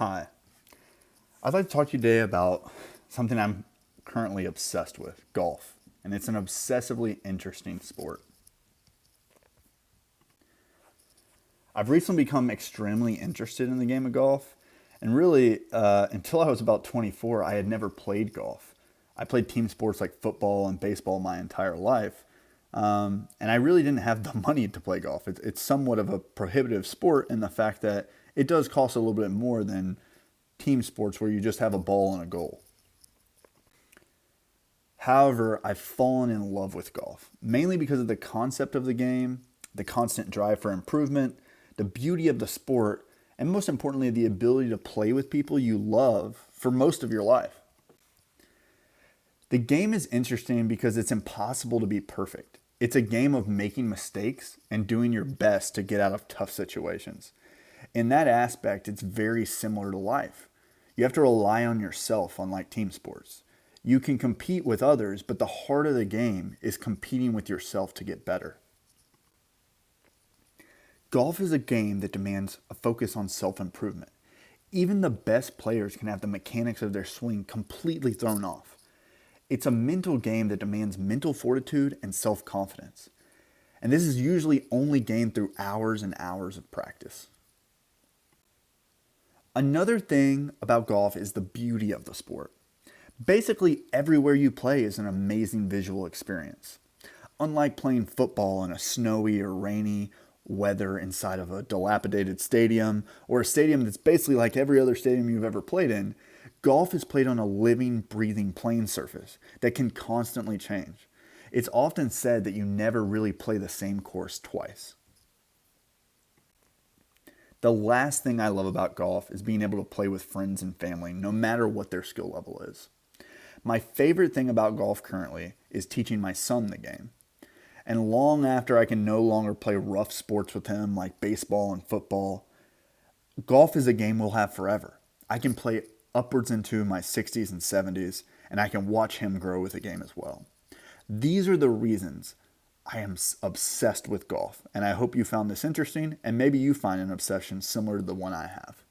Hi. I'd like to talk to you today about something I'm currently obsessed with, golf. And it's an obsessively interesting sport. I've recently become extremely interested in the game of golf. And really, until I was about 24, I had never played golf. I played team sports like football and baseball my entire life. And I really didn't have the money to play golf. It's somewhat of a prohibitive sport in the fact that it does cost a little bit more than team sports where you just have a ball and a goal. However, I've fallen in love with golf, mainly because of the concept of the game, the constant drive for improvement, the beauty of the sport, and most importantly, the ability to play with people you love for most of your life. The game is interesting because it's impossible to be perfect. It's a game of making mistakes and doing your best to get out of tough situations. In that aspect, it's very similar to life. You have to rely on yourself, unlike team sports. You can compete with others, but the heart of the game is competing with yourself to get better. Golf is a game that demands a focus on self-improvement. Even the best players can have the mechanics of their swing completely thrown off. It's a mental game that demands mental fortitude and self-confidence. And this is usually only gained through hours and hours of practice. Another thing about golf is the beauty of the sport. Basically, everywhere you play is an amazing visual experience. Unlike playing football in a snowy or rainy weather inside of a dilapidated stadium or a stadium that's basically like every other stadium you've ever played in, golf is played on a living, breathing playing surface that can constantly change. It's often said that you never really play the same course twice. The last thing I love about golf is being able to play with friends and family, no matter what their skill level is. My favorite thing about golf currently is teaching my son the game. And long after I can no longer play rough sports with him like baseball and football, golf is a game we'll have forever. I can play upwards into my 60s and 70s, and I can watch him grow with the game as well. These are the reasons I am obsessed with golf, and I hope you found this interesting, and maybe you find an obsession similar to the one I have.